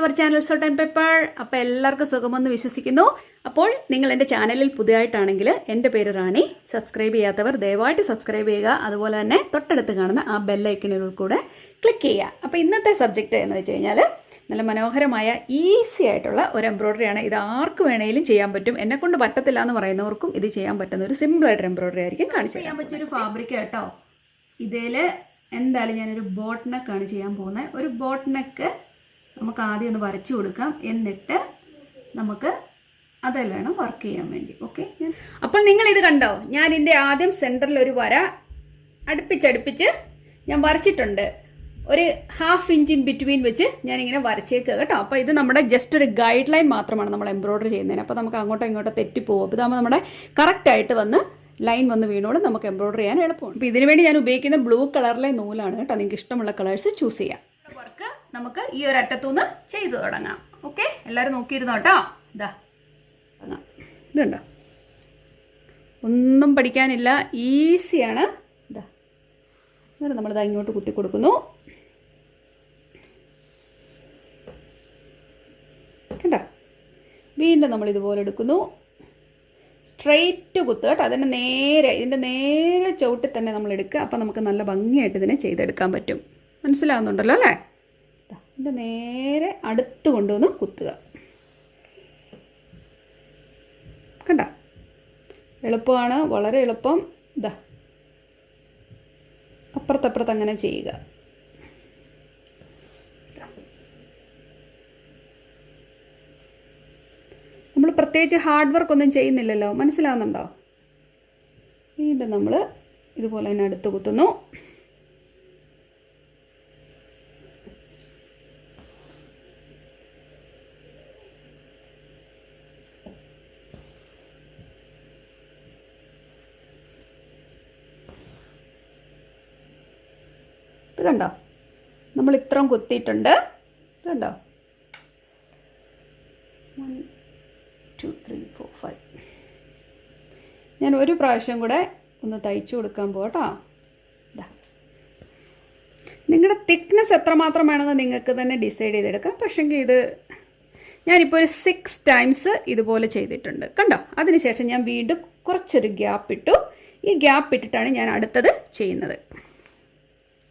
Your channel salt and pepper. അപ്പോൾ എല്ലാവർക്കും സുഖമെന്ന് വിശ്വസിക്കുന്നു. അപ്പോൾ നിങ്ങൾ എൻ്റെ ചാനലിൽ പുതിയതായിട്ടാണെങ്കിൽ എൻ്റെ പേര് റാണി. സബ്സ്ക്രൈബ് ചെയ്യാത്തവർ ദയവായിട്ട് സബ്സ്ക്രൈബ് ചെയ്യുക. അതുപോലെ തന്നെ തൊട്ടടുത്ത് കാണുന്ന ആ ബെല്ലൈക്കണിൽ കൂടെ ക്ലിക്ക് ചെയ്യുക. അപ്പോൾ ഇന്നത്തെ സബ്ജക്റ്റ് എന്ന് വെച്ച് കഴിഞ്ഞാൽ നല്ല മനോഹരമായ ഈസി ആയിട്ടുള്ള ഒരു എംബ്രോയ്ഡറിയാണ്. ഇത് ആർക്ക് വേണമെങ്കിലും ചെയ്യാൻ പറ്റും. എന്നെക്കൊണ്ട് പറ്റത്തില്ല എന്ന് പറയുന്നവർക്കും ഇത് ചെയ്യാൻ പറ്റുന്ന ഒരു സിമ്പിളായിട്ട് എംബ്രോയ്ഡറി ആയിരിക്കും കാണിച്ചു ചെയ്യാൻ പറ്റിയൊരു ഫാബ്രിക് കേട്ടോ. ഇതിൽ എന്തായാലും ഞാനൊരു ബോട്ട് നെക്കാണ് ചെയ്യാൻ പോകുന്നത്. ഒരു ബോട്ട് നെക്ക് നമുക്ക് ആദ്യം ഒന്ന് വരച്ചു കൊടുക്കാം, എന്നിട്ട് നമുക്ക് അതിൽ വേണം വർക്ക് ചെയ്യാൻ വേണ്ടി. ഓക്കെ, അപ്പോൾ നിങ്ങൾ ഇത് കണ്ടോ, ഞാൻ ഇതിൻ്റെ ആദ്യം സെൻറ്ററിൽ ഒരു വര അടുപ്പിച്ചടുപ്പിച്ച് ഞാൻ വരച്ചിട്ടുണ്ട്. ഒരു 1/2 ഇഞ്ച് ഇൻ ബിറ്റ്വീൻ വെച്ച് ഞാനിങ്ങനെ വരച്ചേക്കുക കേട്ടോ. അപ്പോൾ ഇത് നമ്മുടെ ജസ്റ്റ് ഒരു ഗൈഡ് ലൈൻ മാത്രമാണ് നമ്മൾ എംബ്രോയ്ഡറി ചെയ്യുന്നതിന്. അപ്പോൾ നമുക്ക് അങ്ങോട്ടോ ഇങ്ങോട്ടോ തെറ്റിപ്പോകും. അപ്പോൾ ഇതാകുമ്പോൾ നമ്മുടെ കറക്റ്റായിട്ട് വന്ന് ലൈൻ വന്ന് വീണോളും, നമുക്ക് എംബ്രോയ്ഡറി ചെയ്യാൻ എളുപ്പമാണ്. അപ്പോൾ ഇതിനു വേണ്ടി ഞാൻ ഉപയോഗിക്കുന്ന ബ്ലൂ കളറിലെ നൂലാണ് കേട്ടോ. നിങ്ങൾക്ക് ഇഷ്ടമുള്ള കളേഴ്സ് ചൂസ് ചെയ്യാം. വർക്ക് നമുക്ക് ഈ ഒരു അറ്റത്തുനിന്ന് ചെയ്തു തുടങ്ങാം. ഓക്കെ, എല്ലാവരും നോക്കിയിരുന്നോ കേട്ടോ. ഇതാ ഇതുണ്ടോ, ഒന്നും പഠിക്കാനില്ല, ഈസിയാണ്. ഇതാ എന്നിട്ട് നമ്മളിതാ ഇങ്ങോട്ട് കുത്തി കൊടുക്കുന്നു. കണ്ടോ, വീണ്ടും നമ്മൾ ഇതുപോലെ എടുക്കുന്നു. സ്ട്രെയിറ്റ് കുത്തുക കേട്ടോ. അതിൻ്റെ നേരെ, ഇതിൻ്റെ നേരെ ചവിട്ടിൽ തന്നെ നമ്മൾ എടുക്കുക. അപ്പോൾ നമുക്ക് നല്ല ഭംഗിയായിട്ട് ഇതിനെ ചെയ്തെടുക്കാൻ പറ്റും. മനസ്സിലാവുന്നുണ്ടല്ലോ അല്ലേ? ഇതിൻ്റെ നേരെ അടുത്ത് കൊണ്ടുവന്ന് കുത്തുക. കണ്ട, എളുപ്പമാണ്, വളരെ എളുപ്പം. ഇതാ അപ്പുറത്തപ്പുറത്ത് അങ്ങനെ ചെയ്യുക. നമ്മൾ പ്രത്യേകിച്ച് ഹാർഡ് വർക്ക് ഒന്നും ചെയ്യുന്നില്ലല്ലോ, മനസ്സിലാവുന്നുണ്ടോ? വീണ്ടും നമ്മൾ ഇതുപോലെ തന്നെ അടുത്ത് കുത്തുന്നു. ഇത് കണ്ടോ, നമ്മൾ ഇത്രയും കുത്തിയിട്ടുണ്ട്. ഇത് കണ്ടോ, 1 2 3 4 5. ഞാൻ ഒരു പ്രാവശ്യം കൂടെ ഒന്ന് തയ്ച്ചു കൊടുക്കാൻ പോകട്ടോ. ഇതാ, നിങ്ങളുടെ തിക്നെസ് എത്രമാത്രം വേണമെന്ന് നിങ്ങൾക്ക് തന്നെ ഡിസൈഡ് ചെയ്തെടുക്കാം. പക്ഷേങ്കിൽ ഇത് ഞാനിപ്പോൾ ഒരു 6 ടൈംസ് ഇതുപോലെ ചെയ്തിട്ടുണ്ട്. കണ്ടോ, അതിനുശേഷം ഞാൻ വീണ്ടും കുറച്ചൊരു ഗ്യാപ്പ് ഇട്ടു. ഈ ഗ്യാപ്പ് ഇട്ടിട്ടാണ് ഞാൻ അടുത്തത് ചെയ്യുന്നത്.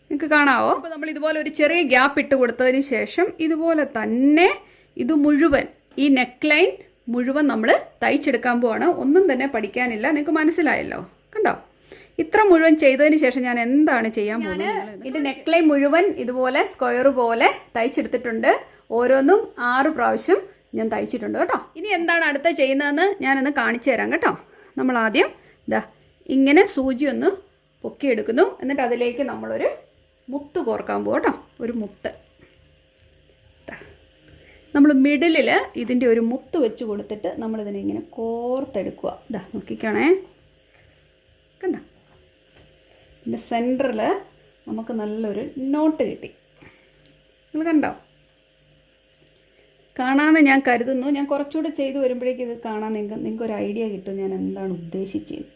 നിങ്ങൾക്ക് കാണാവോ? അപ്പോൾ നമ്മൾ ഇതുപോലെ ഒരു ചെറിയ ഗ്യാപ്പ് ഇട്ട് കൊടുത്തതിന് ശേഷം ഇതുപോലെ തന്നെ ഇത് മുഴുവൻ, ഈ നെക്ക് ലൈൻ മുഴുവൻ നമ്മൾ തയ്ച്ചെടുക്കാൻ പോവാണ്. ഒന്നും തന്നെ പഠിക്കാനില്ല, നിങ്ങൾക്ക് മനസ്സിലായല്ലോ. കണ്ടോ, ഇത്ര മുഴുവൻ ചെയ്തതിന് ശേഷം ഞാൻ എന്താണ് ചെയ്യാൻ പോകുന്നത്? ഇത് നെക്ക് ലൈൻ മുഴുവൻ ഇതുപോലെ സ്ക്വയർ പോലെ തയ്ച്ചെടുത്തിട്ടുണ്ട്. ഓരോന്നും 6 പ്രാവശ്യം ഞാൻ തയ്ച്ചിട്ടുണ്ട് കേട്ടോ. ഇനി എന്താണ് അടുത്ത ചെയ്യുന്നതെന്ന് ഞാനൊന്ന് കാണിച്ചു തരാം കേട്ടോ. നമ്മൾ ആദ്യം ഇതാ ഇങ്ങനെ സൂചി ഒന്ന് പൊക്കിയെടുക്കുന്നു. എന്നിട്ട് അതിലേക്ക് നമ്മളൊരു മുത്ത് കോർക്കാൻ പോകും കേട്ടോ. ഒരു മുത്ത് നമ്മൾ മിഡിലിൽ ഇതിൻ്റെ ഒരു മുത്ത് വെച്ച് കൊടുത്തിട്ട് നമ്മളിതിനെ ഇങ്ങനെ കോർത്തെടുക്കുക. ഇതാ നോക്കിക്കണേ, കണ്ടോ, ഇതിൻ്റെ സെൻറ്ററിൽ നമുക്ക് നല്ലൊരു നോട്ട് കിട്ടി. നിങ്ങൾ കണ്ടോ? കാണാമെന്ന് ഞാൻ കരുതുന്നു. ഞാൻ കുറച്ചുകൂടെ ചെയ്ത് വരുമ്പോഴേക്കും ഇത് കാണാൻ നിങ്ങൾക്കൊരു ഐഡിയ കിട്ടും ഞാൻ എന്താണ് ഉദ്ദേശിച്ചത്.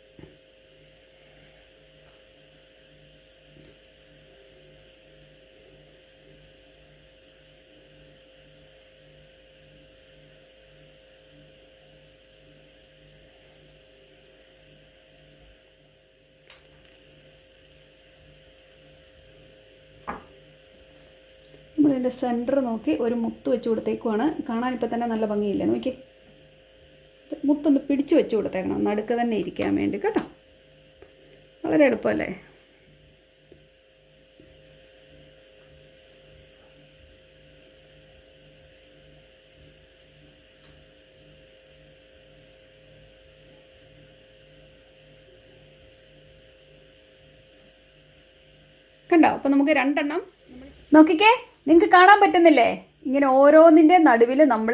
നമ്മളിതിൻ്റെ സെൻറ്റർ നോക്കി ഒരു മുത്ത് വെച്ച് കൊടുത്തേക്കുവാണ്. കാണാനിപ്പോൾ തന്നെ നല്ല ഭംഗിയില്ലേ, നോക്കി. മുത്തൊന്ന് പിടിച്ച് വെച്ച് കൊടുത്തേക്കണം, നടുക്ക് തന്നെ ഇരിക്കാൻ വേണ്ടി കേട്ടോ. വളരെ എളുപ്പമല്ലേ? കണ്ടോ? അപ്പോൾ നമുക്ക് 2 എണ്ണം നോക്കിക്കേ, നിങ്ങൾക്ക് കാണാൻ പറ്റുന്നില്ലേ? ഇങ്ങനെ ഓരോന്നിൻ്റെ നടുവിൽ നമ്മൾ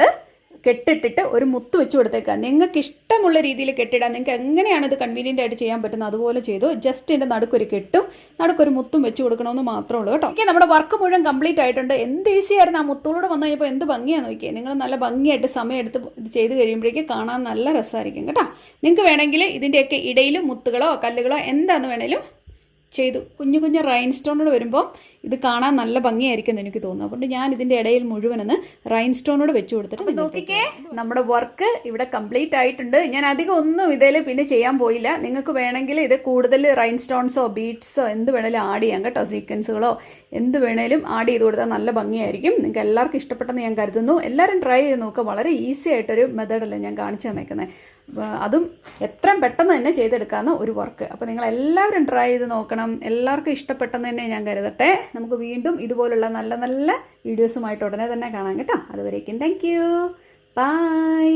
കെട്ടിട്ടിട്ട് ഒരു മുത്ത് വെച്ച് കൊടുത്തേക്കുക. നിങ്ങൾക്ക് ഇഷ്ടമുള്ള രീതിയിൽ കെട്ടിടാം. നിങ്ങൾക്ക് എങ്ങനെയാണ് ഇത് കൺവീനിയൻ്റ് ആയിട്ട് ചെയ്യാൻ പറ്റുന്നത് അതുപോലെ ചെയ്തു. ജസ്റ്റ് ഇതിൻ്റെ നടുക്കൊരു കെട്ടും നടുക്കൊരു മുത്തും വെച്ച് കൊടുക്കണമെന്ന് മാത്രമേ ഉള്ളൂ കേട്ടോ. ഓക്കെ, നമ്മുടെ വർക്ക് മുഴുവൻ കംപ്ലീറ്റ് ആയിട്ടുണ്ട്. എന്ത് ഈസി ആയിരുന്നു. ആ മുത്തോടെ വന്നു കഴിഞ്ഞപ്പോൾ എന്ത് ഭംഗിയാണെന്ന് നോക്കിയേ. നിങ്ങൾ നല്ല ഭംഗിയായിട്ട് സമയം എടുത്ത് ഇത് ചെയ്ത് കഴിയുമ്പോഴേക്കും കാണാൻ നല്ല രസമായിരിക്കും കേട്ടോ. നിങ്ങൾക്ക് വേണമെങ്കിൽ ഇതിൻ്റെയൊക്കെ ഇടയിൽ മുത്തുകളോ കല്ലുകളോ എന്താണെന്ന് വേണമെങ്കിലും ചെയ്തു. കുഞ്ഞു കുഞ്ഞു റൈൻ സ്റ്റോണോട് വരുമ്പോൾ ഇത് കാണാൻ നല്ല ഭംഗിയായിരിക്കും എന്ന് എനിക്ക് തോന്നുന്നു. അതുകൊണ്ട് ഞാൻ ഇതിൻ്റെ ഇടയിൽ മുഴുവനൊന്ന് റൈൻ സ്റ്റോണോട് വെച്ച് കൊടുത്തിട്ട് നോക്കിക്കേ, നമ്മുടെ വർക്ക് ഇവിടെ കംപ്ലീറ്റ് ആയിട്ടുണ്ട്. ഞാൻ അധികം ഒന്നും ഇതിൽ പിന്നെ ചെയ്യാൻ പോയില്ല. നിങ്ങൾക്ക് വേണമെങ്കിൽ ഇത് കൂടുതൽ റൈൻ സ്റ്റോൺസോ ബീഡ്സോ എന്ത് വേണേലും ആഡ് ചെയ്യാം കേട്ടോ. സീക്വൻസുകളോ എന്ത് വേണേലും ആഡ് ചെയ്ത് കൊടുത്താൽ നല്ല ഭംഗിയായിരിക്കും. നിങ്ങൾക്ക് എല്ലാവർക്കും ഇഷ്ടപ്പെട്ടെന്ന് ഞാൻ കരുതുന്നു. എല്ലാവരും ട്രൈ ചെയ്ത് നോക്കുക. വളരെ ഈസി ആയിട്ടൊരു മെത്തേഡല്ലേ ഞാൻ കാണിച്ചു തന്നേക്കുന്നത്. അതും എത്രയും പെട്ടെന്ന് തന്നെ ചെയ്തെടുക്കാവുന്ന ഒരു വർക്ക്. അപ്പോൾ നിങ്ങൾ എല്ലാവരും ട്രൈ ചെയ്ത് നോക്കണം. എല്ലാവർക്കും ഇഷ്ടപ്പെട്ടെന്ന് തന്നെ ഞാൻ കരുതട്ടെ. നമുക്ക് വീണ്ടും ഇതുപോലുള്ള നല്ല നല്ല വീഡിയോസുമായിട്ട് ഉടനെ തന്നെ കാണാം കേട്ടോ. അതുവരേക്കും താങ്ക് യു, ബൈ.